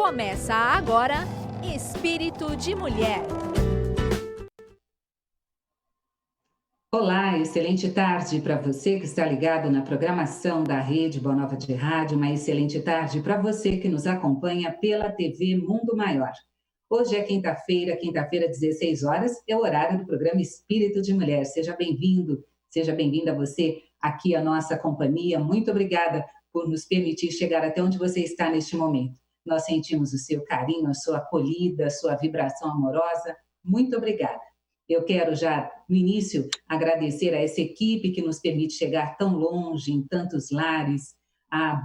Começa agora Espírito de Mulher. Olá, excelente tarde para você que está ligado na programação da Rede Boa Nova de Rádio. Uma excelente tarde para você que nos acompanha pela TV Mundo Maior. Hoje é quinta-feira, 16 horas, é o horário do programa Espírito de Mulher. Seja bem-vindo, seja bem-vinda você aqui à nossa companhia. Muito obrigada por nos permitir chegar até onde você está neste momento. Nós sentimos o seu carinho, a sua acolhida, a sua vibração amorosa. Muito obrigada. Eu quero já, no início, agradecer a essa equipe que nos permite chegar tão longe, em tantos lares. A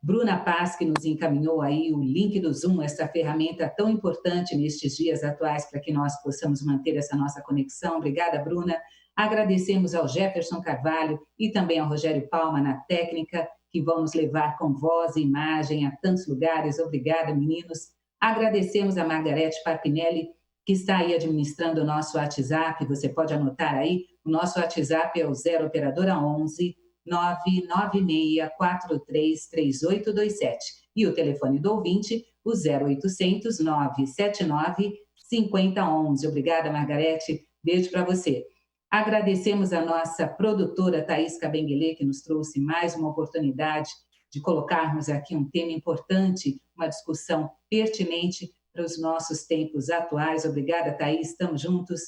Bruna Paz, que nos encaminhou aí o link do Zoom, essa ferramenta tão importante nestes dias atuais para que nós possamos manter essa nossa conexão. Obrigada, Bruna. Agradecemos ao Jefferson Carvalho e também ao Rogério Palma na técnica, que vão nos levar com voz e imagem a tantos lugares. Obrigada, meninos. Agradecemos a Margarete Papinelli, que está aí administrando o nosso WhatsApp. Você pode anotar aí, o nosso WhatsApp é o 0 operadora 11 996433827 e o telefone do ouvinte, o 0800 979 5011. Obrigada, Margarete. Beijo para você. Agradecemos a nossa produtora Thaís Cabenguele, que nos trouxe mais uma oportunidade de colocarmos aqui um tema importante, uma discussão pertinente para os nossos tempos atuais. Obrigada, Thaís, estamos juntos.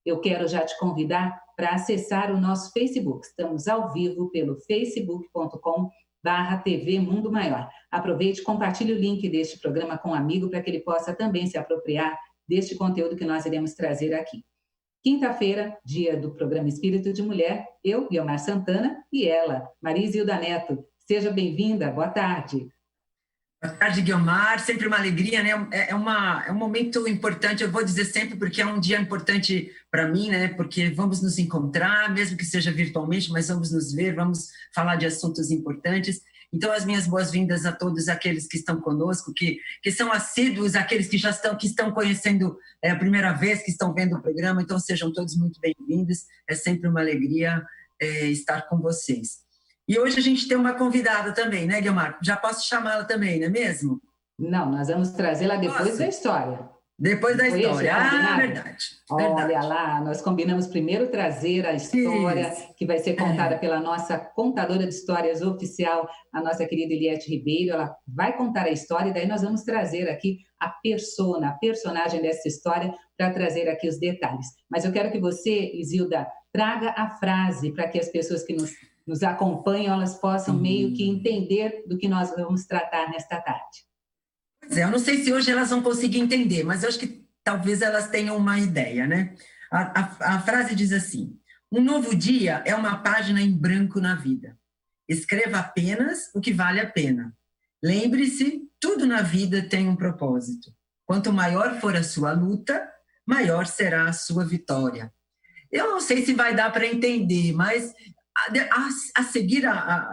Eu quero já te convidar para acessar o nosso Facebook. Estamos ao vivo pelo facebook.com/TV Mundo Maior. Aproveite e compartilhe o link deste programa com um amigo para que ele possa também se apropriar deste conteúdo que nós iremos trazer aqui. Quinta-feira, dia do programa Espírito de Mulher, eu, Guilmar Santana, e ela, Marizilda Neto. Seja bem-vinda, boa tarde. Boa tarde, Guilmar, sempre uma alegria, né? É um momento importante, eu vou dizer sempre, porque é um dia importante para mim, né? Porque vamos nos encontrar, mesmo que seja virtualmente, mas vamos nos ver, vamos falar de assuntos importantes. Então, as minhas boas-vindas a todos aqueles que estão conosco, que são assíduos, aqueles que já estão conhecendo a primeira vez, que estão vendo o programa. Então, sejam todos muito bem-vindos. É sempre uma alegria estar com vocês. E hoje a gente tem uma convidada também, né, Guilmar? Já posso chamá-la também, não é mesmo? Não, nós vamos trazê-la depois da história. Depois da história. Verdade. Olha lá, nós combinamos primeiro trazer a história que vai ser contada pela nossa contadora de histórias oficial, a nossa querida Eliette Ribeiro. Ela vai contar a história e daí nós vamos trazer aqui a personagem dessa história para trazer aqui os detalhes. Mas eu quero que você, Isilda, traga a frase para que as pessoas que nos acompanham, elas possam meio que entender do que nós vamos tratar nesta tarde. Pois é, eu não sei se hoje elas vão conseguir entender, mas eu acho que talvez elas tenham uma ideia, né? A frase diz assim: um novo dia é uma página em branco na vida. Escreva apenas o que vale a pena. Lembre-se, tudo na vida tem um propósito. Quanto maior for a sua luta, maior será a sua vitória. Eu não sei se vai dar para entender, mas a seguir,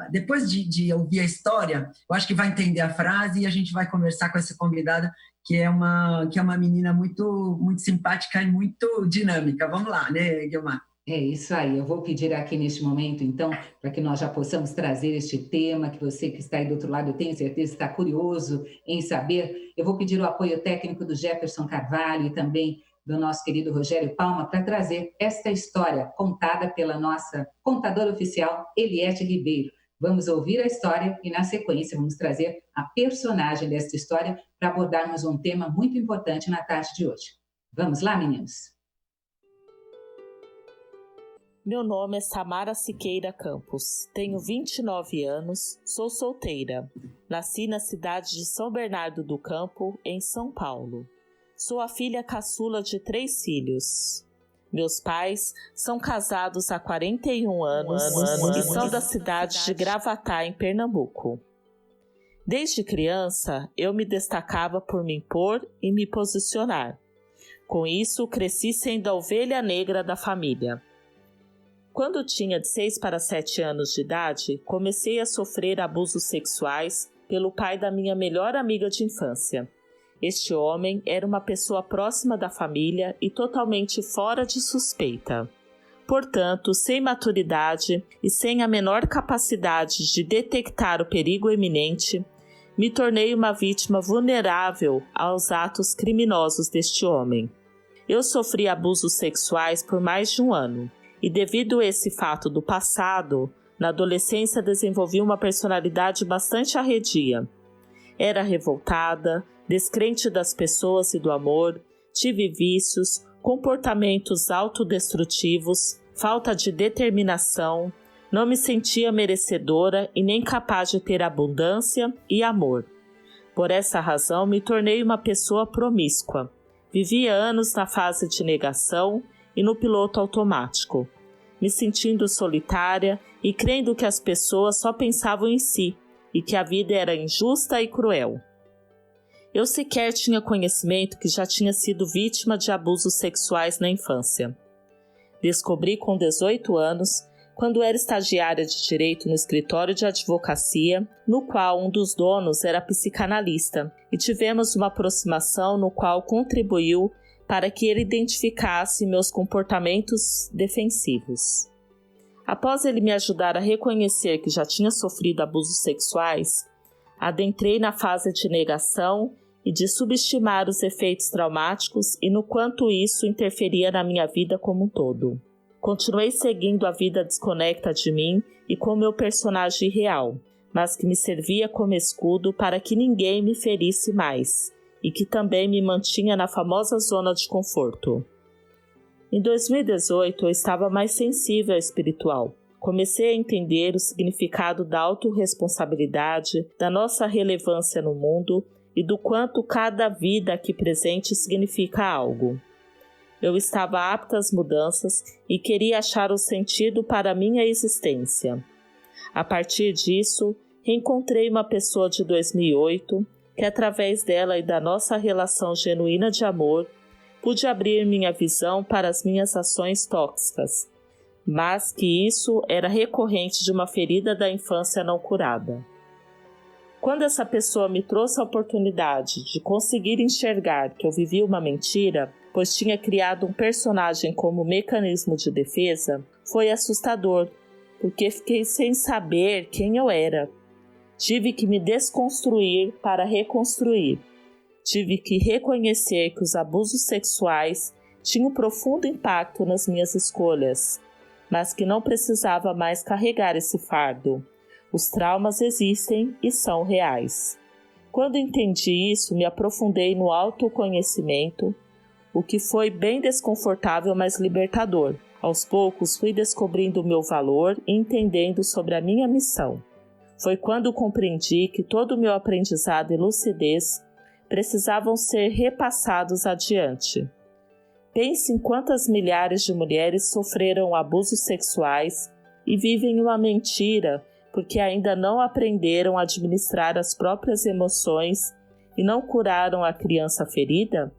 depois de ouvir a história, eu acho que vai entender a frase e a gente vai conversar com essa convidada, que é uma menina muito, muito simpática e muito dinâmica. Vamos lá, né, Guilmar? É isso aí. Eu vou pedir aqui neste momento, então, para que nós já possamos trazer este tema, que você que está aí do outro lado, eu tenho certeza que está curioso em saber. Eu vou pedir o apoio técnico do Jefferson Carvalho e também do nosso querido Rogério Palma, para trazer esta história contada pela nossa contadora oficial, Eliette Ribeiro. Vamos ouvir a história e, na sequência, vamos trazer a personagem desta história para abordarmos um tema muito importante na tarde de hoje. Vamos lá, meninos? Meu nome é Samara Siqueira Campos, tenho 29 anos, sou solteira. Nasci na cidade de São Bernardo do Campo, em São Paulo. Sou a filha caçula de 3 filhos. Meus pais são casados há 41 anos e são da cidade de Gravatá, em Pernambuco. Desde criança, eu me destacava por me impor e me posicionar. Com isso, cresci sendo a ovelha negra da família. Quando tinha de 6 para 7 anos de idade, comecei a sofrer abusos sexuais pelo pai da minha melhor amiga de infância. Este homem era uma pessoa próxima da família e totalmente fora de suspeita. Portanto, sem maturidade e sem a menor capacidade de detectar o perigo iminente, me tornei uma vítima vulnerável aos atos criminosos deste homem. Eu sofri abusos sexuais por mais de um ano, e devido a esse fato do passado, na adolescência desenvolvi uma personalidade bastante arredia. Era revoltada, descrente das pessoas e do amor, tive vícios, comportamentos autodestrutivos, falta de determinação, não me sentia merecedora e nem capaz de ter abundância e amor. Por essa razão, me tornei uma pessoa promíscua. Vivia anos na fase de negação e no piloto automático, me sentindo solitária e crendo que as pessoas só pensavam em si e que a vida era injusta e cruel. Eu sequer tinha conhecimento que já tinha sido vítima de abusos sexuais na infância. Descobri com 18 anos, quando era estagiária de direito no escritório de advocacia, no qual um dos donos era psicanalista, e tivemos uma aproximação no qual contribuiu para que ele identificasse meus comportamentos defensivos. Após ele me ajudar a reconhecer que já tinha sofrido abusos sexuais, adentrei na fase de negação e de subestimar os efeitos traumáticos e no quanto isso interferia na minha vida como um todo. Continuei seguindo a vida desconecta de mim e com meu personagem real, mas que me servia como escudo para que ninguém me ferisse mais, e que também me mantinha na famosa zona de conforto. Em 2018, eu estava mais sensível ao espiritual. Comecei a entender o significado da autorresponsabilidade, da nossa relevância no mundo e do quanto cada vida aqui presente significa algo. Eu estava apta às mudanças e queria achar o sentido para a minha existência. A partir disso, reencontrei uma pessoa de 2008 que, através dela e da nossa relação genuína de amor, pude abrir minha visão para as minhas ações tóxicas, mas que isso era recorrente de uma ferida da infância não curada. Quando essa pessoa me trouxe a oportunidade de conseguir enxergar que eu vivia uma mentira, pois tinha criado um personagem como mecanismo de defesa, foi assustador, porque fiquei sem saber quem eu era. Tive que me desconstruir para reconstruir. Tive que reconhecer que os abusos sexuais tinham profundo impacto nas minhas escolhas, mas que não precisava mais carregar esse fardo. Os traumas existem e são reais. Quando entendi isso, me aprofundei no autoconhecimento, o que foi bem desconfortável, mas libertador. Aos poucos fui descobrindo o meu valor e entendendo sobre a minha missão. Foi quando compreendi que todo o meu aprendizado e lucidez precisavam ser repassados adiante. Pense em quantas milhares de mulheres sofreram abusos sexuais e vivem uma mentira porque ainda não aprenderam a administrar as próprias emoções e não curaram a criança ferida?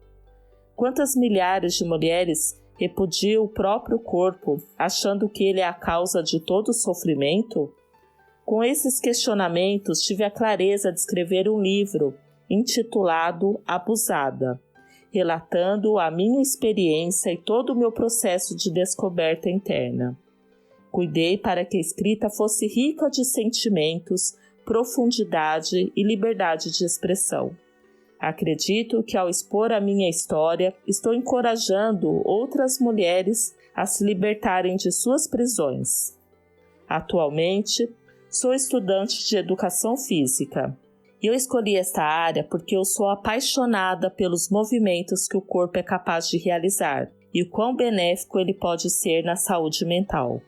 Quantas milhares de mulheres repudiam o próprio corpo, achando que ele é a causa de todo o sofrimento? Com esses questionamentos, tive a clareza de escrever um livro intitulado Abusada, relatando a minha experiência e todo o meu processo de descoberta interna. Cuidei para que a escrita fosse rica de sentimentos, profundidade e liberdade de expressão. Acredito que ao expor a minha história, estou encorajando outras mulheres a se libertarem de suas prisões. Atualmente, sou estudante de educação física. Eu escolhi esta área porque eu sou apaixonada pelos movimentos que o corpo é capaz de realizar e o quão benéfico ele pode ser na saúde mental.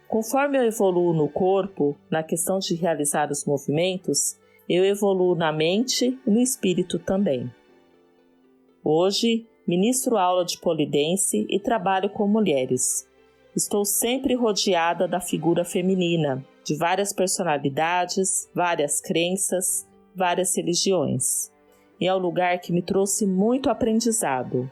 Conforme eu evoluo no corpo, na questão de realizar os movimentos, eu evoluo na mente e no espírito também. Hoje, ministro aula de pole dance e trabalho com mulheres. Estou sempre rodeada da figura feminina, de várias personalidades, várias crenças, várias religiões. E é um lugar que me trouxe muito aprendizado.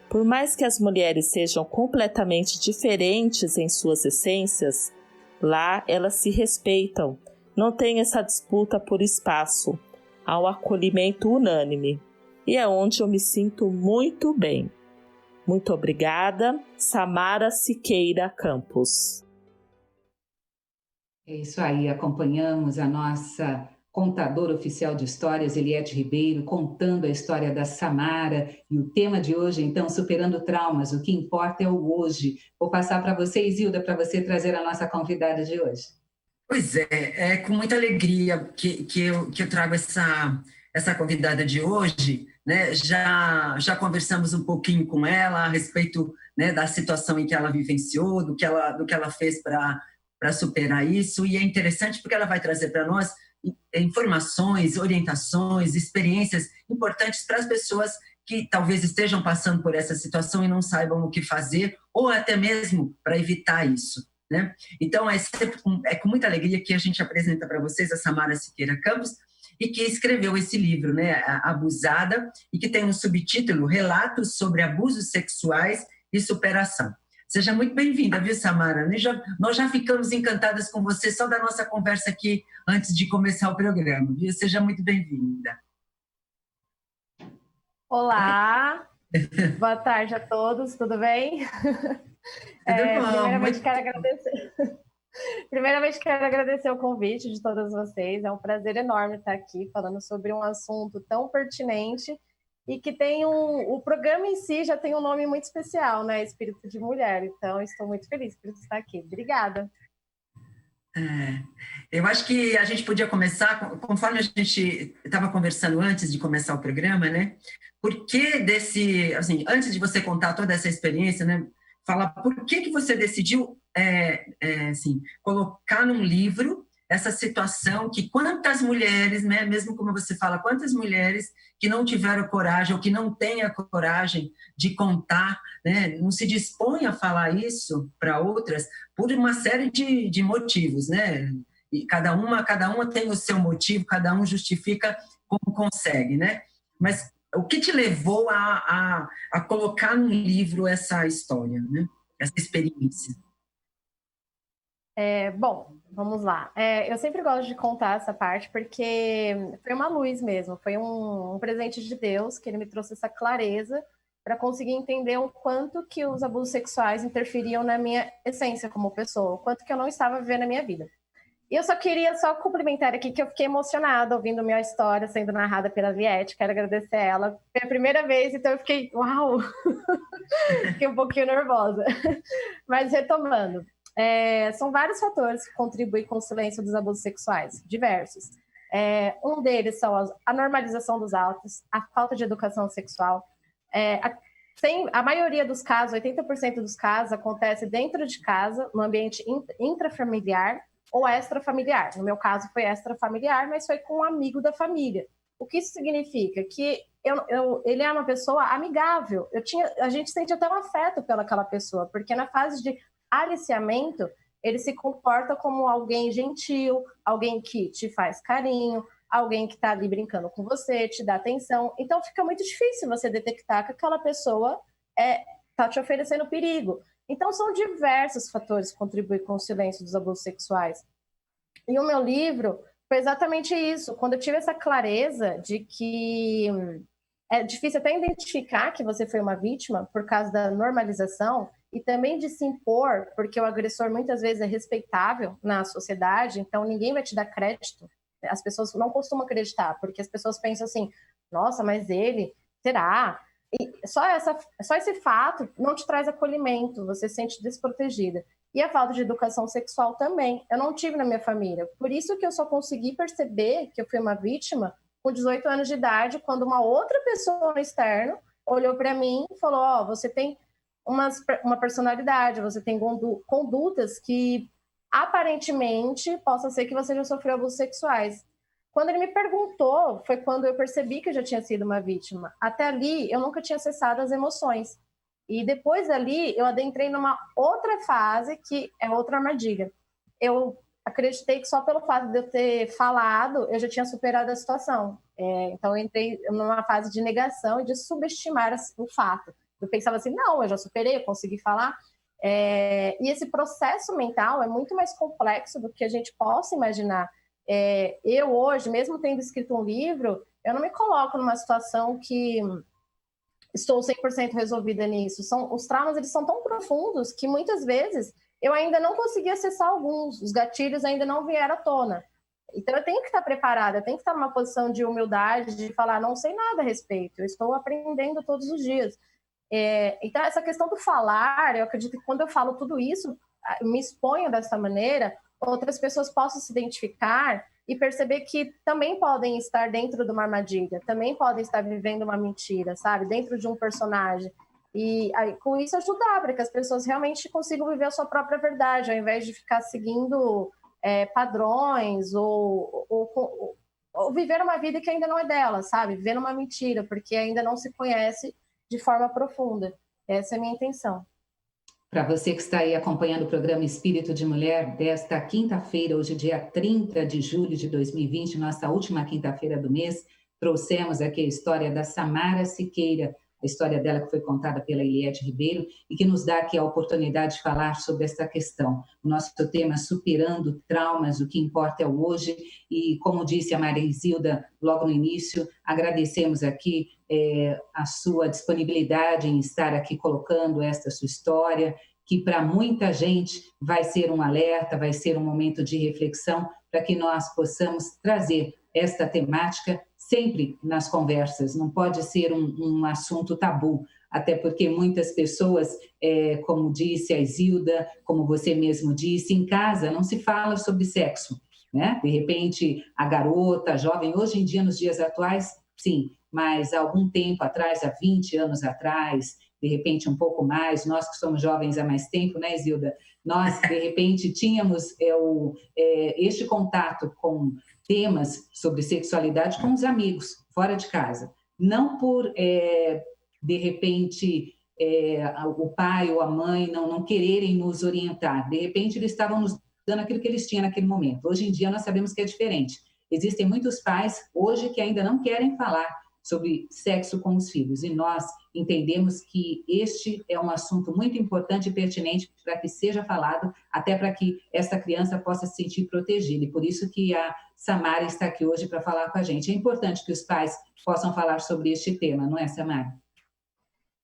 Por mais que as mulheres sejam completamente diferentes em suas essências, lá elas se respeitam. Não tem essa disputa por espaço, há um acolhimento unânime, e é onde eu me sinto muito bem. Muito obrigada, Samara Siqueira Campos. É isso aí, acompanhamos a nossa contador oficial de histórias, Eliette Ribeiro, contando a história da Samara. E o tema de hoje, então, superando traumas, o que importa é o hoje. Vou passar para você, Isilda, para você trazer a nossa convidada de hoje. Pois é com muita alegria que eu trago essa convidada de hoje, né? Já conversamos um pouquinho com ela a respeito, né, da situação em que ela vivenciou, do que ela fez para superar isso, e é interessante porque ela vai trazer para nós informações, orientações, experiências importantes para as pessoas que talvez estejam passando por essa situação e não saibam o que fazer, ou até mesmo para evitar isso, né? Então, é com muita alegria que a gente apresenta para vocês a Samara Siqueira Campos, e que escreveu esse livro, né, Abusada, e que tem um subtítulo, Relatos sobre Abusos Sexuais e Superação. Seja muito bem-vinda, viu, Samara? Nós já ficamos encantadas com você só da nossa conversa aqui antes de começar o programa, viu? Seja muito bem-vinda. Olá, boa tarde a todos, tudo bem? Tudo bom. Primeiramente, quero agradecer o convite de todas vocês. É um prazer enorme estar aqui falando sobre um assunto tão pertinente e que tem o programa em si já tem um nome muito especial, né? Espírito de Mulher. Então, estou muito feliz por estar aqui. Obrigada. Eu acho que a gente podia começar, conforme a gente estava conversando antes de começar o programa, né? Por que antes de você contar toda essa experiência, né? Falar por que você decidiu colocar num livro essa situação que quantas mulheres, né, mesmo como você fala, quantas mulheres que não tiveram coragem ou que não têm a coragem de contar, né, não se dispõem a falar isso para outras por uma série de motivos, né? E cada uma tem o seu motivo, cada um justifica como consegue, né? Mas o que te levou a colocar num livro essa história, né? Essa experiência? Bom, vamos lá. Eu sempre gosto de contar essa parte porque foi uma luz mesmo, foi um presente de Deus que ele me trouxe essa clareza para conseguir entender o quanto que os abusos sexuais interferiam na minha essência como pessoa, o quanto que eu não estava vivendo a minha vida. E eu só queria complementar aqui que eu fiquei emocionada ouvindo minha história sendo narrada pela Eliette. Quero agradecer a ela. Foi a primeira vez, então eu fiquei, uau! Fiquei um pouquinho nervosa. Mas retomando, são vários fatores que contribuem com o silêncio dos abusos sexuais, diversos. Um deles são a normalização dos atos, a falta de educação sexual. A maioria dos casos, 80% dos casos, acontece dentro de casa, no ambiente intrafamiliar, ou extrafamiliar. No meu caso foi extrafamiliar, mas foi com um amigo da família. O que isso significa? Que ele é uma pessoa amigável. A gente sente até um afeto pelaquela pessoa, porque na fase de aliciamento, ele se comporta como alguém gentil, alguém que te faz carinho, alguém que está ali brincando com você, te dá atenção. Então fica muito difícil você detectar que aquela pessoa está te oferecendo perigo. Então, são diversos fatores que contribuem com o silêncio dos abusos sexuais. E o meu livro foi exatamente isso. Quando eu tive essa clareza de que é difícil até identificar que você foi uma vítima por causa da normalização e também de se impor, porque o agressor muitas vezes é respeitável na sociedade, então ninguém vai te dar crédito. As pessoas não costumam acreditar, porque as pessoas pensam assim, nossa, mas ele, será? E só esse fato não te traz acolhimento, você se sente desprotegida. E a falta de educação sexual também. Eu não tive na minha família. Por isso que eu só consegui perceber que eu fui uma vítima com 18 anos de idade, quando uma outra pessoa no externo olhou para mim e falou, você tem uma personalidade, você tem condutas que aparentemente possa ser que você já sofreu abusos sexuais. Quando ele me perguntou, foi quando eu percebi que eu já tinha sido uma vítima. Até ali, eu nunca tinha acessado as emoções. E depois dali, eu adentrei numa outra fase, que é outra armadilha. Eu acreditei que só pelo fato de eu ter falado, eu já tinha superado a situação. Então, eu entrei numa fase de negação e de subestimar o fato. Eu pensava assim, não, eu já superei, eu consegui falar. E esse processo mental é muito mais complexo do que a gente possa imaginar. Eu hoje, mesmo tendo escrito um livro, eu não me coloco numa situação que estou 100% resolvida nisso. Os traumas, eles são tão profundos que muitas vezes eu ainda não consegui acessar alguns, os gatilhos ainda não vieram à tona. Então, eu tenho que estar preparada, eu tenho que estar numa posição de humildade, de falar, não sei nada a respeito, eu estou aprendendo todos os dias. Então, essa questão do falar, eu acredito que quando eu falo tudo isso, me exponho dessa maneira, outras pessoas possam se identificar e perceber que também podem estar dentro de uma armadilha, também podem estar vivendo uma mentira, sabe? Dentro de um personagem. E aí, com isso ajudar para que as pessoas realmente consigam viver a sua própria verdade, ao invés de ficar seguindo padrões ou viver uma vida que ainda não é dela, sabe? Viver uma mentira, porque ainda não se conhece de forma profunda. Essa é a minha intenção. Para você que está aí acompanhando o programa Espírito de Mulher, desta quinta-feira, hoje dia 30 de julho de 2020, nossa última quinta-feira do mês, trouxemos aqui a história da Samara Siqueira, a história dela que foi contada pela Eliette Ribeiro e que nos dá aqui a oportunidade de falar sobre essa questão. O nosso tema é superando traumas, o que importa é o hoje, e como disse a Maria Isilda logo no início, agradecemos aqui a sua disponibilidade em estar aqui colocando esta sua história, que para muita gente vai ser um alerta, vai ser um momento de reflexão, para que nós possamos trazer esta temática sempre nas conversas, não pode ser um assunto tabu, até porque muitas pessoas, como disse a Isilda, como você mesmo disse, em casa não se fala sobre sexo, né? De repente, a garota, a jovem, hoje em dia, nos dias atuais, sim, mas há algum tempo atrás, há 20 anos atrás, de repente um pouco mais, nós que somos jovens há mais tempo, né, Isilda? Nós, de repente, tínhamos este contato com temas sobre sexualidade com os amigos, fora de casa. Não por, de repente, o pai ou a mãe não quererem nos orientar. De repente, eles estavam nos dando aquilo que eles tinham naquele momento. Hoje em dia, nós sabemos que é diferente. Existem muitos pais, hoje, que ainda não querem falar sobre sexo com os filhos. E nós entendemos que este é um assunto muito importante e pertinente para que seja falado, até para que essa criança possa se sentir protegida. E por isso que a Samara está aqui hoje para falar com a gente. É importante que os pais possam falar sobre este tema, não é, Samara?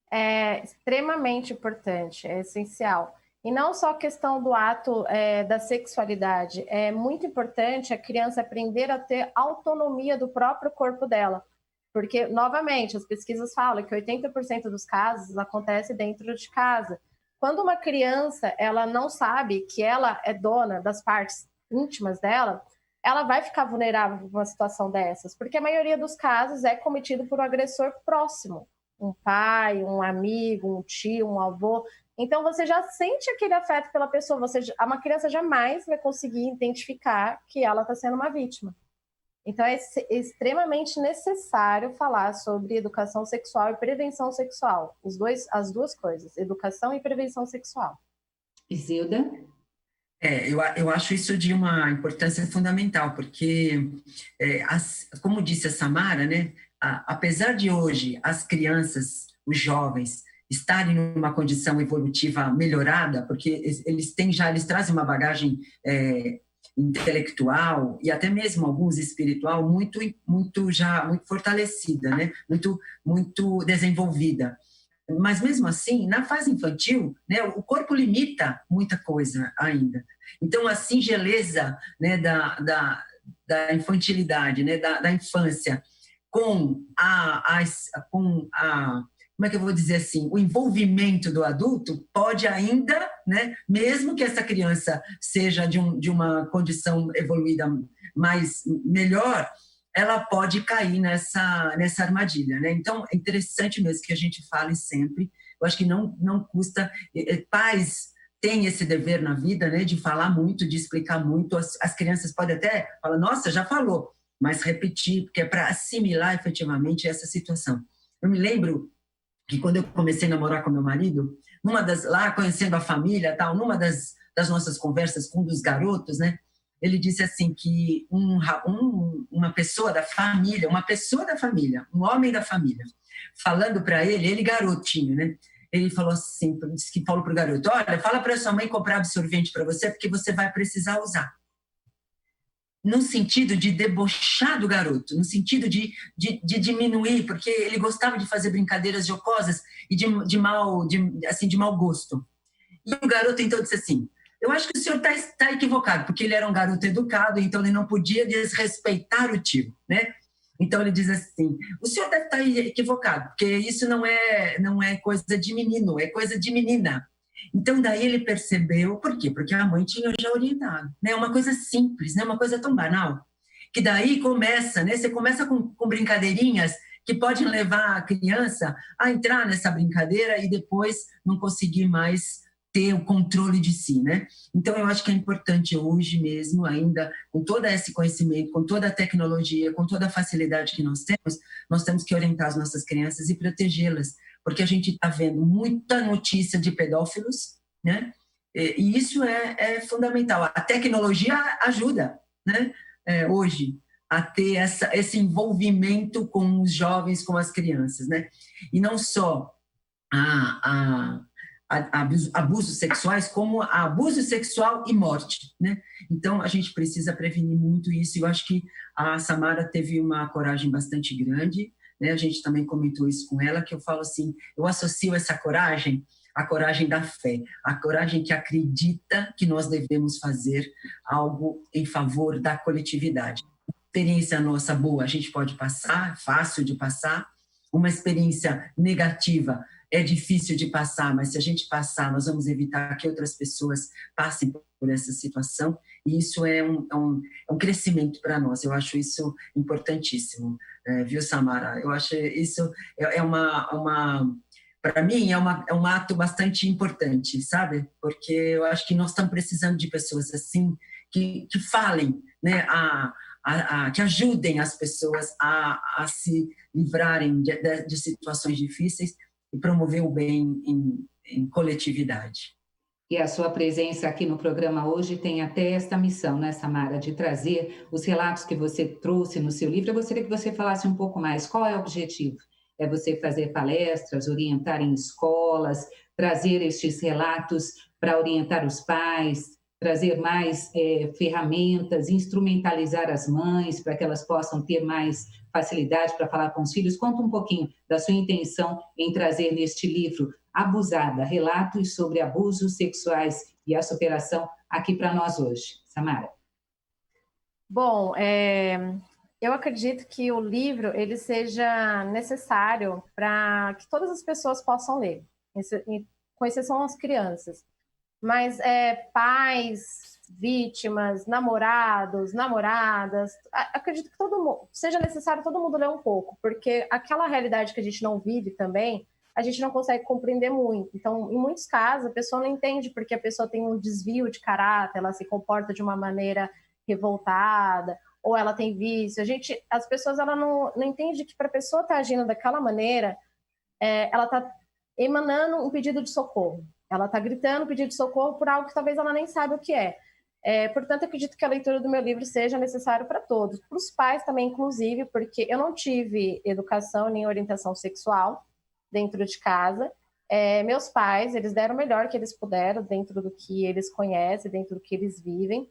É extremamente importante, é essencial. E não só a questão do ato da sexualidade, é muito importante a criança aprender a ter autonomia do próprio corpo dela. Porque, novamente, as pesquisas falam que 80% dos casos acontece dentro de casa. Quando uma criança ela não sabe que ela é dona das partes íntimas dela, ela vai ficar vulnerável para uma situação dessas, porque a maioria dos casos é cometido por um agressor próximo, um pai, um amigo, um tio, um avô. Então, você já sente aquele afeto pela pessoa. Uma criança jamais vai conseguir identificar que ela está sendo uma vítima. Então, é extremamente necessário falar sobre educação sexual e prevenção sexual. As duas coisas, educação e prevenção sexual. Isilda? Eu acho isso de uma importância fundamental, porque, como disse a Samara, né, apesar de hoje as crianças, os jovens, estarem numa condição evolutiva melhorada, porque eles trazem uma bagagem intelectual e até mesmo alguns espiritual muito fortalecida, né? muito desenvolvida. Mas mesmo assim, na fase infantil, né, o corpo limita muita coisa ainda. Então, a singeleza, né, da infantilidade, né, da infância, com como é que eu vou dizer assim, o envolvimento do adulto pode ainda, né, mesmo que essa criança seja de uma condição evoluída melhor, ela pode cair nessa armadilha, né? Então, é interessante mesmo que a gente fale sempre. Eu acho que não custa. Pais têm esse dever na vida, né, de falar muito, de explicar muito. As crianças podem até falar, nossa, já falou, mas repetir, porque é para assimilar efetivamente essa situação. Eu me lembro que quando eu comecei a namorar com meu marido, lá conhecendo a família, tal, numa das nossas conversas com um dos garotos, né, ele disse assim que uma pessoa da família, um homem da família, falando para ele garotinho, né, ele falou assim, disse que falou para o garoto, olha, fala para sua mãe comprar absorvente para você, porque você vai precisar usar. No sentido de debochar do garoto, no sentido de diminuir, porque ele gostava de fazer brincadeiras jocosas e de mau gosto. E o garoto então disse assim, eu acho que o senhor está equivocado, porque ele era um garoto educado, então ele não podia desrespeitar o tio, né? Então ele diz assim, o senhor deve estar equivocado, porque isso não é coisa de menino, é coisa de menina. Então daí ele percebeu, por quê? Porque a mãe tinha já orientado, né? Uma coisa simples, né? Uma coisa tão banal, que daí começa, né? Você começa com brincadeirinhas que podem levar a criança a entrar nessa brincadeira e depois não conseguir mais ter o controle de si, né? Então, eu acho que é importante hoje mesmo, ainda, com todo esse conhecimento, com toda a tecnologia, com toda a facilidade que nós temos que orientar as nossas crianças e protegê-las, porque a gente está vendo muita notícia de pedófilos, né? E isso é fundamental. A tecnologia ajuda, né? Hoje, a ter esse envolvimento com os jovens, com as crianças, né? E não só abusos sexuais, como abuso sexual e morte, né? Então, a gente precisa prevenir muito isso. Eu acho que a Samara teve uma coragem bastante grande, né? A gente também comentou isso com ela, que eu falo assim, eu associo essa coragem à coragem da fé, a coragem que acredita que nós devemos fazer algo em favor da coletividade. Experiência nossa boa, a gente pode passar, fácil de passar. Uma experiência negativa é difícil de passar, mas se a gente passar, nós vamos evitar que outras pessoas passem por essa situação, e isso é um crescimento para nós. Eu acho isso importantíssimo, viu, Samara? Eu acho isso para mim, é um ato bastante importante, sabe? Porque eu acho que nós estamos precisando de pessoas assim, que falem, né, que ajudem as pessoas a se livrarem de situações difíceis e promover o bem em coletividade. E a sua presença aqui no programa hoje tem até esta missão, né, Samara, de trazer os relatos que você trouxe no seu livro. Eu gostaria que você falasse um pouco mais. Qual é o objetivo? É você fazer palestras, orientar em escolas, trazer estes relatos para orientar os pais, trazer mais ferramentas, instrumentalizar as mães para que elas possam ter mais facilidade para falar com os filhos. Conta um pouquinho da sua intenção em trazer neste livro Abusada, relatos sobre abusos sexuais e a superação aqui para nós hoje. Samara. Bom, eu acredito que o livro ele seja necessário para que todas as pessoas possam ler, com exceção às crianças. Mas pais, vítimas, namorados, namoradas, acredito que seja necessário todo mundo ler um pouco, porque aquela realidade que a gente não vive também, a gente não consegue compreender muito. Então, em muitos casos, a pessoa não entende porque a pessoa tem um desvio de caráter, ela se comporta de uma maneira revoltada, ou ela tem vício. As pessoas ela não entendem que para a pessoa estar agindo daquela maneira, ela está emanando um pedido de socorro. Ela está gritando um pedido de socorro por algo que talvez ela nem saiba o que é. Portanto, acredito que a leitura do meu livro seja necessária para todos. Para os pais também, inclusive, porque eu não tive educação nem orientação sexual dentro de casa. Meus pais, eles deram o melhor que eles puderam dentro do que eles conhecem, dentro do que eles vivem.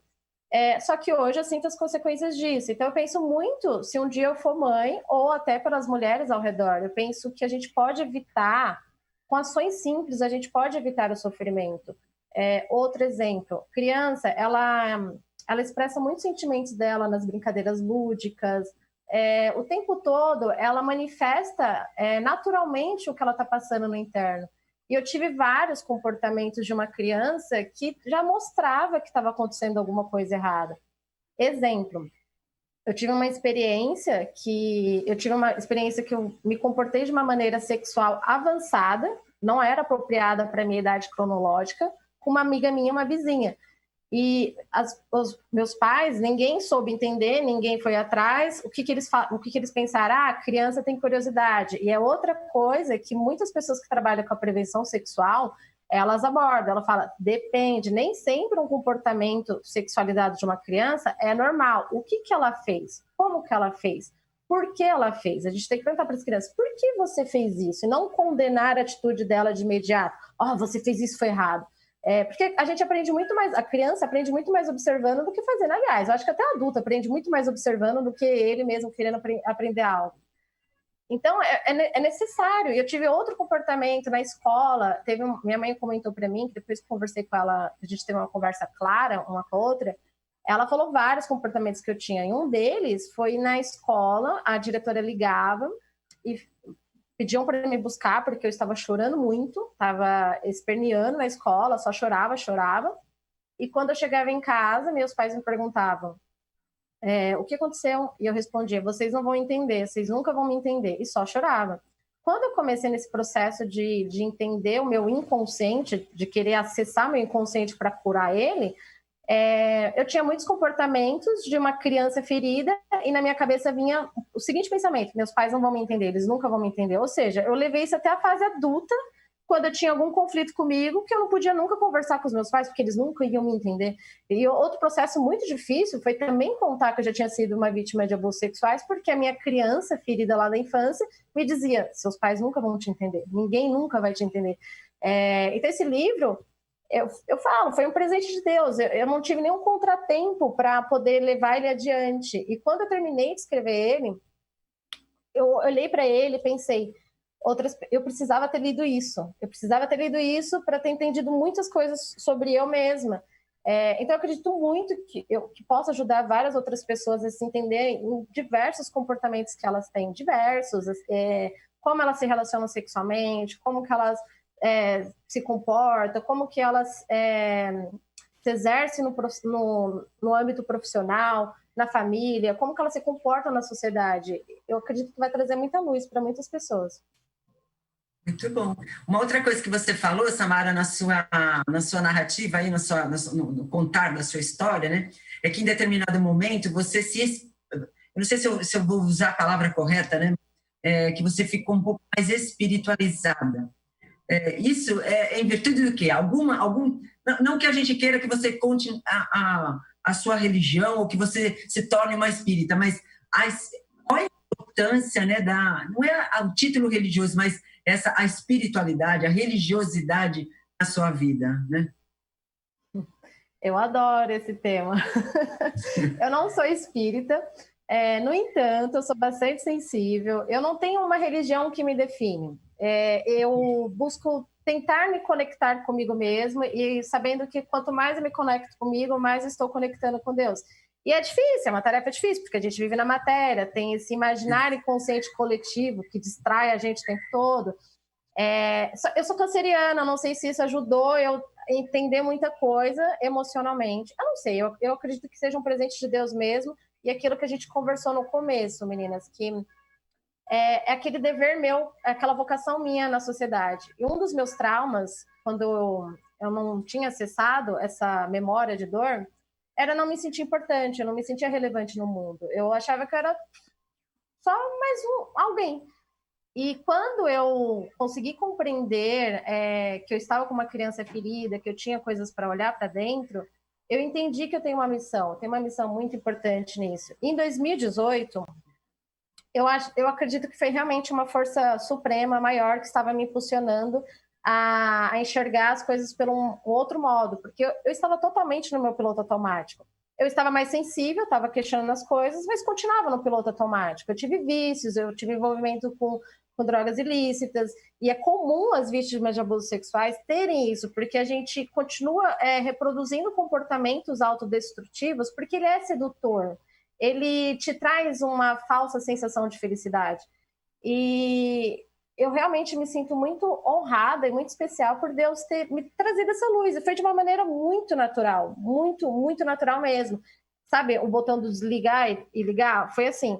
Só que hoje eu sinto as consequências disso. Então, eu penso muito, se um dia eu for mãe, ou até pelas mulheres ao redor, eu penso que a gente pode evitar, com ações simples, a gente pode evitar o sofrimento. Outro exemplo, criança, ela expressa muitos sentimentos dela nas brincadeiras lúdicas. O tempo todo, ela manifesta naturalmente o que ela está passando no interno. E eu tive vários comportamentos de uma criança que já mostrava que estava acontecendo alguma coisa errada. Exemplo, eu tive uma experiência que eu me comportei de uma maneira sexual avançada, não era apropriada para a minha idade cronológica, com uma amiga minha, uma vizinha. E os meus pais, ninguém soube entender, ninguém foi atrás. O que eles pensaram? A criança tem curiosidade. E é outra coisa que muitas pessoas que trabalham com a prevenção sexual, elas abordam. Ela fala, depende, nem sempre um comportamento sexualizado de uma criança é normal. O que ela fez? Como que ela fez? Por que ela fez? A gente tem que perguntar para as crianças, por que você fez isso? E não condenar a atitude dela de imediato. Você fez isso, foi errado. Porque a gente aprende muito mais, a criança aprende muito mais observando do que fazendo. Aliás, eu acho que até a adulta aprende muito mais observando do que ele mesmo querendo aprender algo. Então, é necessário. Eu tive outro comportamento na escola. Minha mãe comentou para mim, que depois que conversei com ela, a gente teve uma conversa clara, uma com a outra, ela falou vários comportamentos que eu tinha. E um deles foi na escola, a diretora ligava e pediam para me buscar, porque eu estava chorando muito, estava esperneando na escola, só chorava. E quando eu chegava em casa, meus pais me perguntavam, o que aconteceu? E eu respondia, vocês não vão entender, vocês nunca vão me entender. E só chorava. Quando eu comecei nesse processo de entender o meu inconsciente, de querer acessar meu inconsciente para curar ele, eu tinha muitos comportamentos de uma criança ferida e na minha cabeça vinha o seguinte pensamento, meus pais não vão me entender, eles nunca vão me entender. Ou seja, eu levei isso até a fase adulta, quando eu tinha algum conflito comigo, que eu não podia nunca conversar com os meus pais, porque eles nunca iam me entender. E outro processo muito difícil foi também contar que eu já tinha sido uma vítima de abusos sexuais, porque a minha criança, ferida lá da infância, me dizia, seus pais nunca vão te entender, ninguém nunca vai te entender. Então esse livro, eu falo, foi um presente de Deus, eu não tive nenhum contratempo para poder levar ele adiante. E quando eu terminei de escrever ele, eu olhei para ele e pensei, eu precisava ter lido isso. Eu precisava ter lido isso para ter entendido muitas coisas sobre eu mesma. Então, eu acredito muito que posso ajudar várias outras pessoas a se entender em diversos comportamentos que elas têm, como elas se relacionam sexualmente, como que elas se comportam, como que elas se exercem no âmbito profissional, na família, como que elas se comportam na sociedade. Eu acredito que vai trazer muita luz para muitas pessoas. Muito bom. Uma outra coisa que você falou, Samara, na sua narrativa, aí, no contar da sua história, né, é que em determinado momento você eu não sei se eu vou usar a palavra correta, né, que você ficou um pouco mais espiritualizada. Isso é em virtude do quê? Não que a gente queira que você conte a sua religião ou que você se torne uma espírita, mas qual é a importância, né, não é o título religioso, mas a espiritualidade, a religiosidade na sua vida, né? Eu adoro esse tema. Eu não sou espírita, no entanto, eu sou bastante sensível. Eu não tenho uma religião que me define. Eu busco tentar me conectar comigo mesma e sabendo que quanto mais eu me conecto comigo, mais eu estou conectando com Deus. E é difícil, é uma tarefa difícil, porque a gente vive na matéria, tem esse imaginário inconsciente coletivo que distrai a gente o tempo todo. Eu sou canceriana, não sei se isso ajudou eu a entender muita coisa emocionalmente. Eu não sei, eu acredito que seja um presente de Deus mesmo, e aquilo que a gente conversou no começo, meninas, que é aquele dever meu, aquela vocação minha na sociedade. E um dos meus traumas, quando eu não tinha acessado essa memória de dor, era não me sentir importante, eu não me sentia relevante no mundo. Eu achava que eu era só mais alguém. E quando eu consegui compreender que eu estava com uma criança ferida, que eu tinha coisas para olhar para dentro, eu entendi que eu tenho uma missão muito importante nisso. Em 2018, eu acredito que foi realmente uma força suprema maior que estava me impulsionando a enxergar as coisas por um outro modo, porque eu estava totalmente no meu piloto automático. Eu estava mais sensível, estava questionando as coisas, mas continuava no piloto automático. Eu tive vícios, eu tive envolvimento com drogas ilícitas, e é comum as vítimas de abusos sexuais terem isso, porque a gente continua reproduzindo comportamentos autodestrutivos, porque ele é sedutor, ele te traz uma falsa sensação de felicidade. E eu realmente me sinto muito honrada e muito especial por Deus ter me trazido essa luz, e foi de uma maneira muito natural, muito, muito natural mesmo. Sabe, o botão do desligar e ligar, foi assim...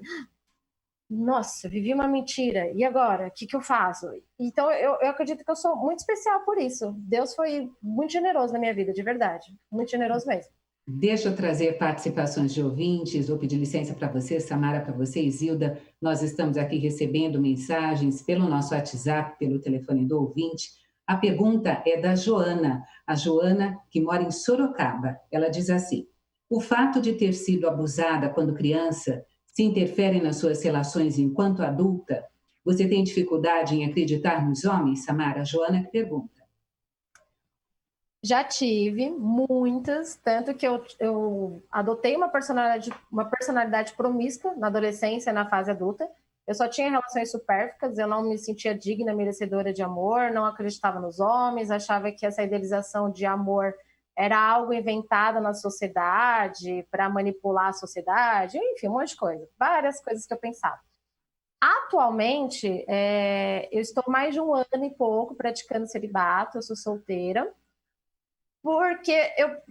Nossa, vivi uma mentira, e agora? O que eu faço? Então, eu acredito que eu sou muito especial por isso. Deus foi muito generoso na minha vida, de verdade. Muito generoso mesmo. Deixa eu trazer participações de ouvintes, vou pedir licença para você, Samara, para você, Isilda. Nós estamos aqui recebendo mensagens pelo nosso WhatsApp, pelo telefone do ouvinte. A pergunta é da Joana, a Joana que mora em Sorocaba. Ela diz assim, o fato de ter sido abusada quando criança se interfere nas suas relações enquanto adulta? Você tem dificuldade em acreditar nos homens, Samara? Joana que pergunta. Já tive muitas, tanto que eu adotei uma personalidade promíscua na adolescência, na fase adulta. Eu só tinha relações supérficas, eu não me sentia digna, merecedora de amor, não acreditava nos homens, achava que essa idealização de amor era algo inventado na sociedade para manipular a sociedade, enfim, um monte de coisa. Várias coisas que eu pensava. Atualmente, eu estou mais de 1 ano e pouco praticando celibato, eu sou solteira, porque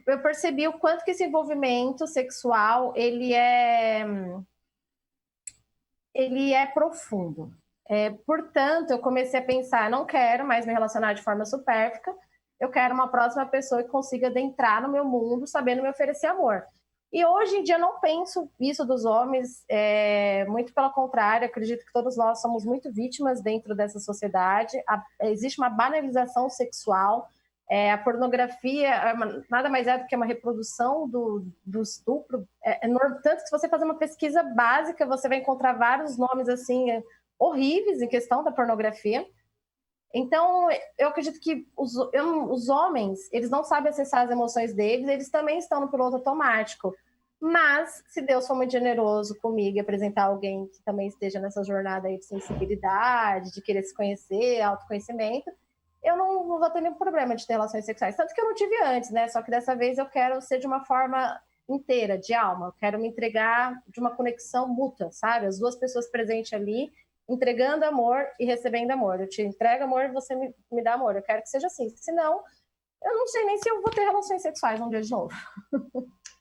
eu percebi o quanto que esse envolvimento sexual, ele é profundo. Portanto, eu comecei a pensar, não quero mais me relacionar de forma supérfica, eu quero uma próxima pessoa que consiga adentrar no meu mundo, sabendo me oferecer amor. E hoje em dia eu não penso isso dos homens, muito pelo contrário, acredito que todos nós somos muito vítimas dentro dessa sociedade. Existe uma banalização sexual, a pornografia nada mais é do que uma reprodução do estupro. Tanto que se você fazer uma pesquisa básica, você vai encontrar vários nomes assim horríveis em questão da pornografia. Então, eu acredito que os homens, eles não sabem acessar as emoções deles, eles também estão no piloto automático. Mas, se Deus for muito generoso comigo e apresentar alguém que também esteja nessa jornada aí de sensibilidade, de querer se conhecer, autoconhecimento, eu não vou ter nenhum problema de ter relações sexuais. Tanto que eu não tive antes, né? Só que dessa vez eu quero ser de uma forma inteira, de alma. Eu quero me entregar de uma conexão mútua, sabe? As duas pessoas presentes ali, entregando amor e recebendo amor. Eu te entrego amor e você me dá amor. Eu quero que seja assim. Senão, eu não sei nem se eu vou ter relações sexuais um dia de novo.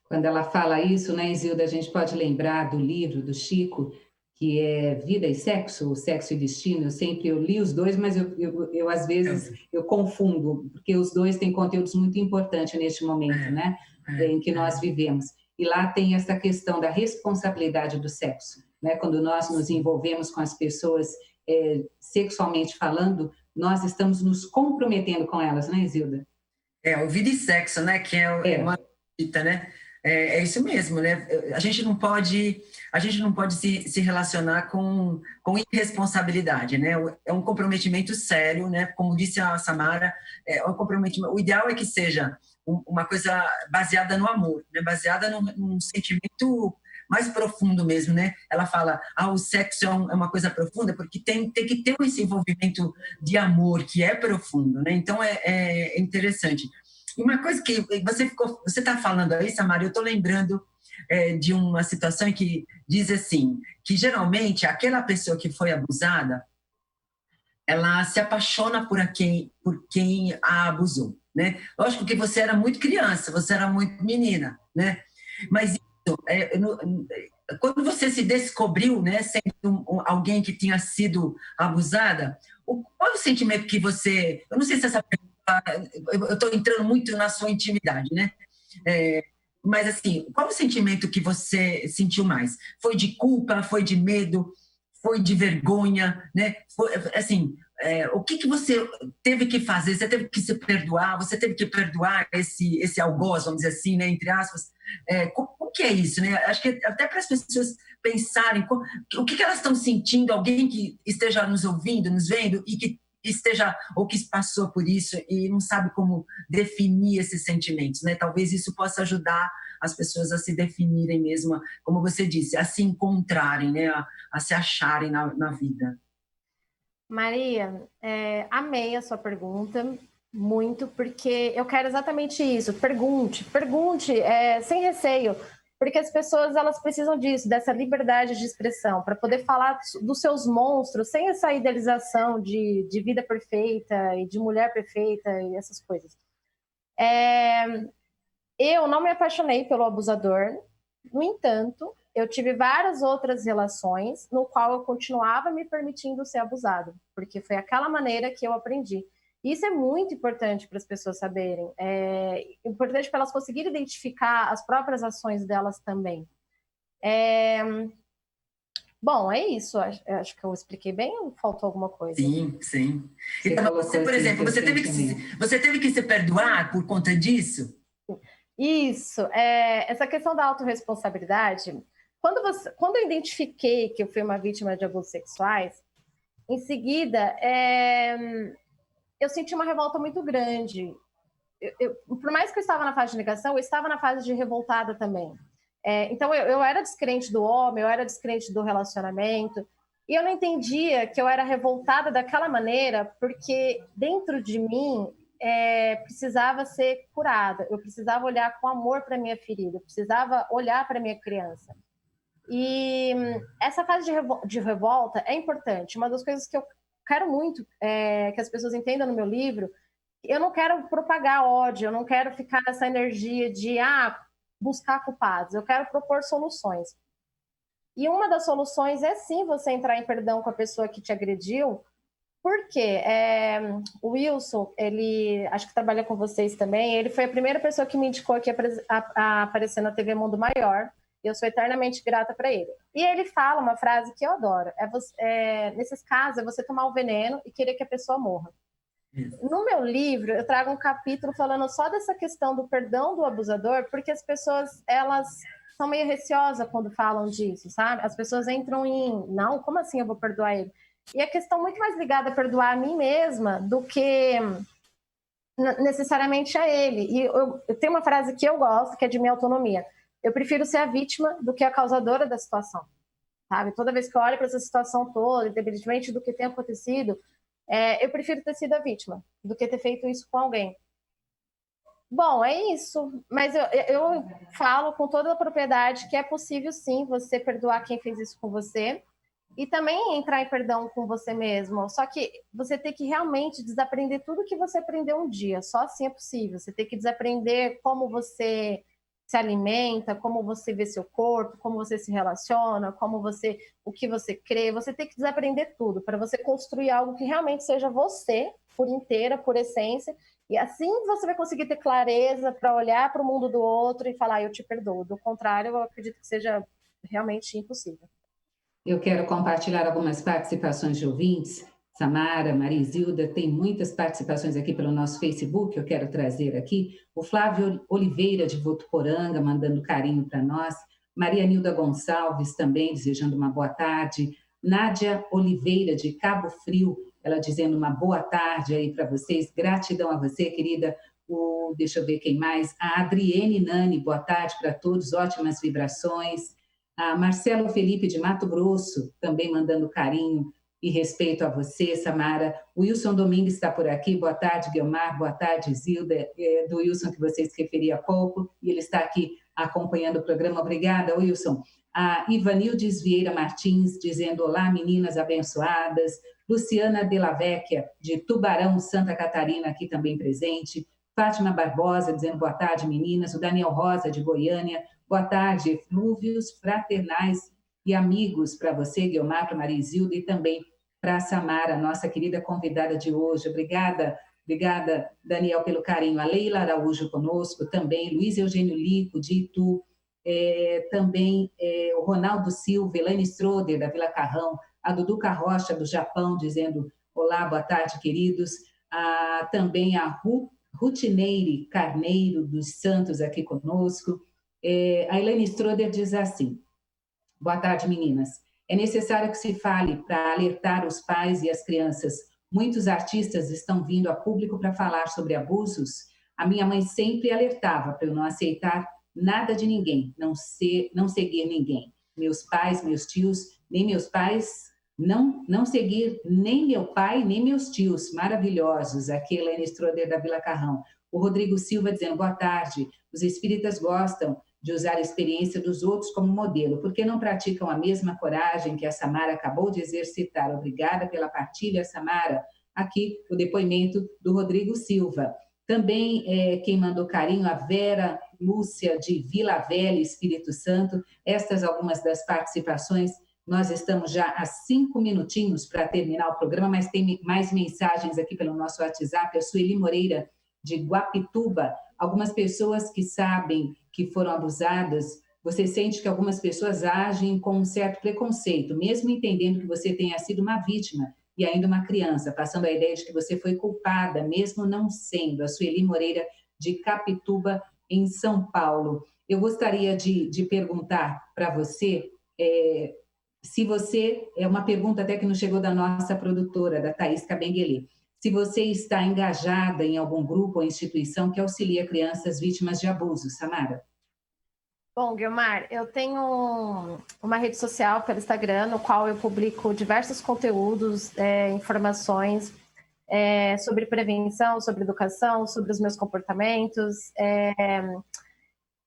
Quando ela fala isso, né, Isilda, a gente pode lembrar do livro do Chico, que é Vida e Sexo, o Sexo e Destino. Eu li os dois, mas eu às vezes eu confundo, porque os dois têm conteúdos muito importantes neste momento, né, em que nós vivemos. E lá tem essa questão da responsabilidade do sexo, né? Quando nós nos envolvemos com as pessoas sexualmente falando, nós estamos nos comprometendo com elas, né, Isilda? O Vida e Sexo, né, que é uma dita, né? É isso mesmo, né? A gente não pode se relacionar com irresponsabilidade, né? É um comprometimento sério, né? Como disse a Samara, um comprometimento. O ideal é que seja uma coisa baseada no amor, né? Baseada num sentimento mais profundo mesmo, né? Ela fala, o sexo é uma coisa profunda, porque tem que ter esse envolvimento de amor que é profundo, né? Então é interessante. E uma coisa que você está falando aí, Samara, eu estou lembrando de uma situação que diz assim, que geralmente aquela pessoa que foi abusada, ela se apaixona por quem a abusou, né? Lógico que você era muito criança, você era muito menina, né? Mas quando você se descobriu, né, sendo alguém que tinha sido abusada, qual é o sentimento que você... Eu não sei se essa pergunta... Eu estou entrando muito na sua intimidade, né? Mas, assim, qual é o sentimento que você sentiu mais? Foi de culpa? Foi de medo? Foi de vergonha? Né? Assim, o que você teve que fazer? Você teve que se perdoar? Você teve que perdoar esse algoz, vamos dizer assim, né? Entre aspas. O que é isso, né? Acho que até para as pessoas pensarem o que elas estão sentindo, alguém que esteja nos ouvindo, nos vendo e que esteja ou que passou por isso e não sabe como definir esses sentimentos, né? Talvez isso possa ajudar as pessoas a se definirem mesmo, como você disse, a se encontrarem, né? A se acharem na vida. Maria, amei a sua pergunta muito, porque eu quero exatamente isso. Pergunte, sem receio, porque as pessoas elas precisam disso, dessa liberdade de expressão, para poder falar dos seus monstros, sem essa idealização de vida perfeita e de mulher perfeita e essas coisas. Eu não me apaixonei pelo abusador, no entanto, eu tive várias outras relações no qual eu continuava me permitindo ser abusado, porque foi aquela maneira que eu aprendi. Isso é muito importante para as pessoas saberem. É importante para elas conseguirem identificar as próprias ações delas também. Bom, é isso. Acho que eu expliquei bem ou faltou alguma coisa? Sim. Então, você, por exemplo, você teve que se perdoar por conta disso? Isso. Essa questão da autorresponsabilidade, quando eu identifiquei que eu fui uma vítima de abusos sexuais, em seguida, eu senti uma revolta muito grande. Por mais que eu estava na fase de negação, eu estava na fase de revoltada também. Então, eu era descrente do homem, eu era descrente do relacionamento. E eu não entendia que eu era revoltada daquela maneira, porque dentro de mim precisava ser curada, eu precisava olhar com amor para minha ferida, eu precisava olhar para minha criança. E essa fase de revolta é importante. Uma das coisas que eu quero muito que as pessoas entendam no meu livro, eu não quero propagar ódio, eu não quero ficar nessa energia de buscar culpados, eu quero propor soluções. E uma das soluções é sim você entrar em perdão com a pessoa que te agrediu, porque o Wilson, ele acho que trabalha com vocês também, ele foi a primeira pessoa que me indicou aqui a aparecer na TV Mundo Maior, e eu sou eternamente grata para ele. E ele fala uma frase que eu adoro, nesses casos é você tomar o veneno e querer que a pessoa morra. No meu livro, eu trago um capítulo falando só dessa questão do perdão do abusador, porque as pessoas, elas são meio receosas quando falam disso, sabe? As pessoas entram não, como assim eu vou perdoar ele? E a questão muito mais ligada a perdoar a mim mesma do que necessariamente a ele. E eu tenho uma frase que eu gosto, que é de minha autonomia. Eu prefiro ser a vítima do que a causadora da situação, sabe? Toda vez que eu olho para essa situação toda, independentemente do que tenha acontecido, eu prefiro ter sido a vítima do que ter feito isso com alguém. Bom, é isso. Mas eu falo com toda a propriedade que é possível, sim, você perdoar quem fez isso com você e também entrar em perdão com você mesmo. Só que você tem que realmente desaprender tudo que você aprendeu um dia. Só assim é possível. Você tem que desaprender como você se alimenta, como você vê seu corpo, como você se relaciona, o que você crê. Você tem que desaprender tudo para você construir algo que realmente seja você, por inteira, por essência. E assim você vai conseguir ter clareza para olhar para o mundo do outro e falar, eu te perdoo. Do contrário, eu acredito que seja realmente impossível. Eu quero compartilhar algumas participações de ouvintes. Samara, Marizilda, tem muitas participações aqui pelo nosso Facebook, eu quero trazer aqui. O Flávio Oliveira, de Votuporanga, mandando carinho para nós. Maria Nilda Gonçalves, também, desejando uma boa tarde. Nádia Oliveira, de Cabo Frio, ela dizendo uma boa tarde aí para vocês. Gratidão a você, querida. Deixa eu ver quem mais. A Adriene Nani, boa tarde para todos, ótimas vibrações. A Marcelo Felipe, de Mato Grosso, também mandando carinho e respeito a você, Samara. O Wilson Domingues está por aqui. Boa tarde, Guilmar. Boa tarde, Zilda. Do Wilson que vocês referiam há pouco. E ele está aqui acompanhando o programa. Obrigada, Wilson. A Ivanildes Vieira Martins, dizendo olá, meninas abençoadas. Luciana Della Vecchia, de Tubarão, Santa Catarina, aqui também presente. Fátima Barbosa, dizendo boa tarde, meninas. O Daniel Rosa, de Goiânia. Boa tarde, eflúvios fraternais e amigos para você, Guilmar, para Marizilda e também para a Samara, nossa querida convidada de hoje. Obrigada, Daniel, pelo carinho. A Leila Araújo conosco também, Luiz Eugênio Lico, de Itu, também o Ronaldo Silva, Elaine Stroder, da Vila Carrão, a Dudu Carrocha, do Japão, dizendo olá, boa tarde, queridos. Também a Rutineire Carneiro dos Santos aqui conosco. A Elaine Stroder diz assim, boa tarde, meninas. É necessário que se fale para alertar os pais e as crianças. Muitos artistas estão vindo a público para falar sobre abusos. A minha mãe sempre alertava para eu não aceitar nada de ninguém, não seguir ninguém. Meus pais, meus tios, nem meus pais, não seguir nem meu pai, nem meus tios, maravilhosos. Aqui, Elaine Stroder, da Vila Carrão. O Rodrigo Silva dizendo, boa tarde. Os espíritas gostam de usar a experiência dos outros como modelo, porque não praticam a mesma coragem que a Samara acabou de exercitar. Obrigada pela partilha, Samara. Aqui o depoimento do Rodrigo Silva. Também quem mandou carinho, a Vera Lúcia, de Vila Velha, Espírito Santo. Estas algumas das participações. Nós estamos já a 5 minutinhos para terminar o programa, mas tem mais mensagens aqui pelo nosso WhatsApp. A Sueli Moreira, de Guapituba. Algumas pessoas que sabem que foram abusadas, você sente que algumas pessoas agem com um certo preconceito, mesmo entendendo que você tenha sido uma vítima e ainda uma criança, passando a ideia de que você foi culpada, mesmo não sendo. A Sueli Moreira, de Capituba, em São Paulo. Eu gostaria de perguntar para você, se você, é uma pergunta até que nos chegou da nossa produtora, da Thaís Cabenguele, se você está engajada em algum grupo ou instituição que auxilia crianças vítimas de abuso, Samara? Bom, Guilmar, eu tenho uma rede social pelo Instagram, no qual eu publico diversos conteúdos, informações sobre prevenção, sobre educação, sobre os meus comportamentos.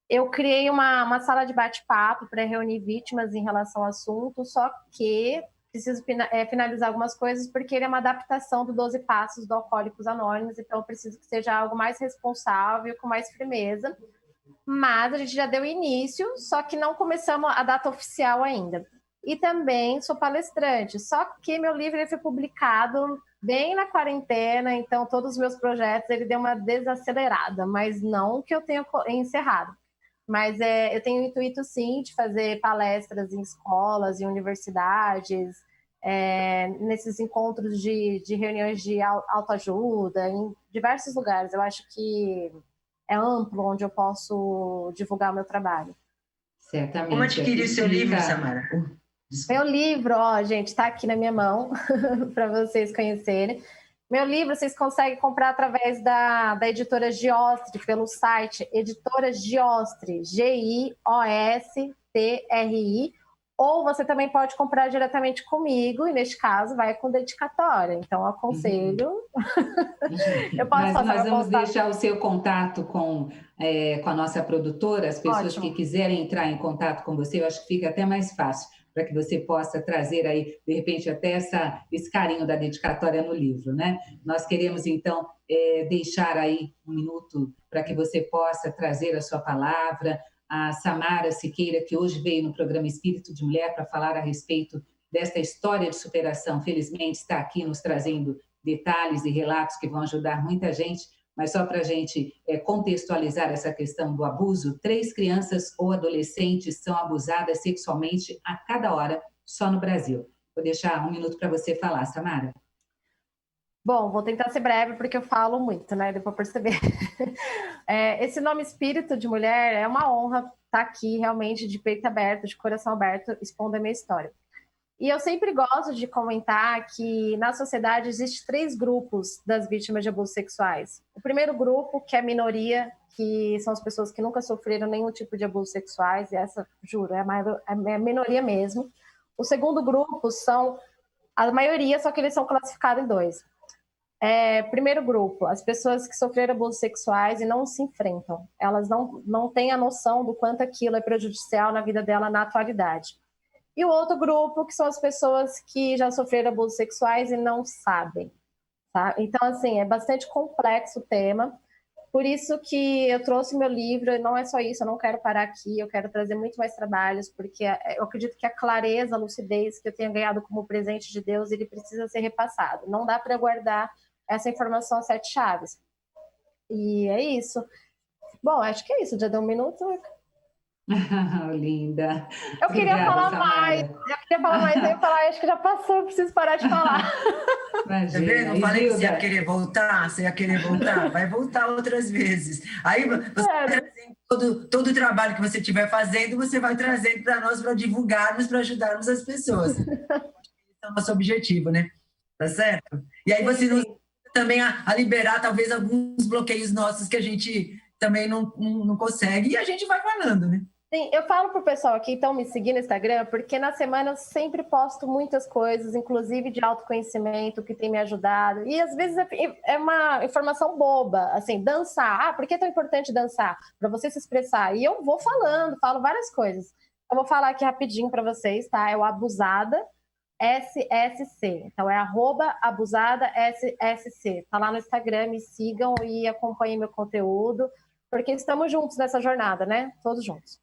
Eu criei uma sala de bate-papo para reunir vítimas em relação ao assunto, só que preciso finalizar algumas coisas, porque ele é uma adaptação do 12 Passos do Alcoólicos Anônimos, então eu preciso que seja algo mais responsável, com mais firmeza. Mas a gente já deu início, só que não começamos a data oficial ainda. E também sou palestrante, só que meu livro ele foi publicado bem na quarentena, então todos os meus projetos ele deu uma desacelerada, mas não que eu tenha encerrado. Mas eu tenho o intuito, sim, de fazer palestras em escolas, em universidades, nesses encontros de reuniões de autoajuda, em diversos lugares. Eu acho que é amplo onde eu posso divulgar o meu trabalho. Certamente. Como adquirir o seu livro, Samara? Meu livro, gente, está aqui na minha mão, para vocês conhecerem. Meu livro vocês conseguem comprar através da editora Giostri, pelo site Editora Giostri, Giostri, ou você também pode comprar diretamente comigo, e neste caso vai com dedicatória. Então, eu aconselho. Eu posso Mas nós vamos deixar o seu contato com a nossa produtora, as pessoas que quiserem entrar em contato com você, eu acho que fica até mais fácil, para que você possa trazer aí, de repente, até esse carinho da dedicatória no livro, né? Nós queremos, então, deixar aí um minuto para que você possa trazer a sua palavra. A Samara Siqueira, que hoje veio no programa Espírito de Mulher para falar a respeito desta história de superação, felizmente está aqui nos trazendo detalhes e relatos que vão ajudar muita gente, mas só para a gente contextualizar essa questão do abuso, 3 crianças ou adolescentes são abusadas sexualmente a cada hora, só no Brasil. Vou deixar um minuto para você falar, Samara. Bom, vou tentar ser breve, porque eu falo muito, né? Deu para perceber. Esse nome Espírito de Mulher é uma honra estar aqui, realmente, de peito aberto, de coração aberto, expondo a minha história. E eu sempre gosto de comentar que na sociedade existem 3 grupos das vítimas de abusos sexuais. O primeiro grupo, que é a minoria, que são as pessoas que nunca sofreram nenhum tipo de abusos sexuais, e essa, juro, é a minoria mesmo. O segundo grupo são a maioria, só que eles são classificados em 2. Primeiro grupo, as pessoas que sofreram abusos sexuais e não se enfrentam. Elas não têm a noção do quanto aquilo é prejudicial na vida dela na atualidade. E o outro grupo, que são as pessoas que já sofreram abusos sexuais e não sabem. Tá? Então, assim, é bastante complexo o tema. Por isso que eu trouxe meu livro, e não é só isso, eu não quero parar aqui, eu quero trazer muito mais trabalhos, porque eu acredito que a clareza, a lucidez que eu tenho ganhado como presente de Deus, ele precisa ser repassado. Não dá para guardar essa informação a 7 chaves. E é isso. Bom, acho que é isso. Já deu um minuto? Linda. Eu queria falar mais. Eu ia falar, acho que já passou, eu preciso parar de falar. Imagina, não falei que você ia querer voltar? Você ia querer voltar? Vai voltar outras vezes. Aí você vai trazendo todo o trabalho que você estiver fazendo, você vai trazendo para nós, para divulgarmos, para ajudarmos as pessoas. Esse é o nosso objetivo, né? Tá certo? E aí você nos também a liberar talvez alguns bloqueios nossos que a gente também não consegue, e a gente vai falando, né? Sim, eu falo pro pessoal aqui, então me seguir no Instagram, porque na semana eu sempre posto muitas coisas, inclusive de autoconhecimento, que tem me ajudado, e às vezes é uma informação boba, assim, dançar, por que é tão importante dançar? Para você se expressar, e eu vou falo várias coisas. Eu vou falar aqui rapidinho para vocês, tá? É o Abusada SSC, então é @abusada_SSC, tá lá no Instagram, me sigam e acompanhem meu conteúdo, porque estamos juntos nessa jornada, né? Todos juntos.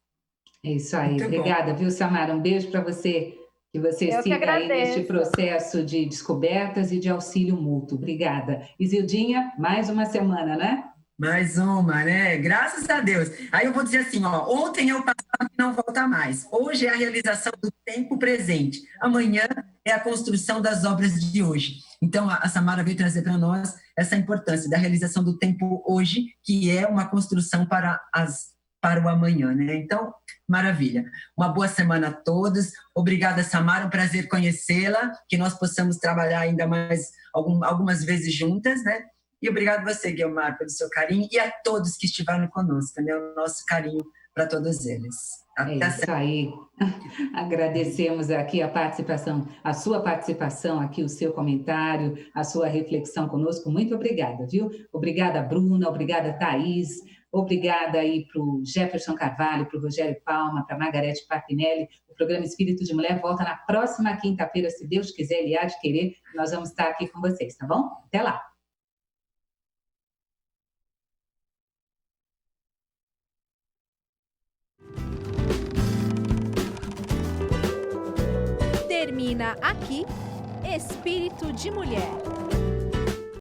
É isso aí. Muito obrigada, viu, Samara? Um beijo para você, que você siga aí neste processo de descobertas e de auxílio mútuo. Obrigada. Isildinha, mais uma semana, né? Mais uma, né? Graças a Deus. Aí eu vou dizer assim, ontem é o passado que não volta mais. Hoje é a realização do tempo presente. Amanhã é a construção das obras de hoje. Então, a Samara veio trazer para nós essa importância da realização do tempo hoje, que é uma construção para o amanhã, né? Então, maravilha. Uma boa semana a todos. Obrigada, Samara. Um prazer conhecê-la, que nós possamos trabalhar ainda mais algumas vezes juntas, né? E obrigado você, Guilmar, pelo seu carinho, e a todos que estiveram conosco, né? O nosso carinho para todos eles. É isso aí. Agradecemos aqui a sua participação aqui, o seu comentário, a sua reflexão conosco. Muito obrigada, viu? Obrigada, Bruna, obrigada, Thaís, obrigada aí para o Jefferson Carvalho, para o Rogério Palma, para a Margarete Papinelli. O programa Espírito de Mulher volta na próxima quinta-feira, se Deus quiser, Ele há de querer. Nós vamos estar aqui com vocês, tá bom? Até lá! Termina aqui Espírito de Mulher.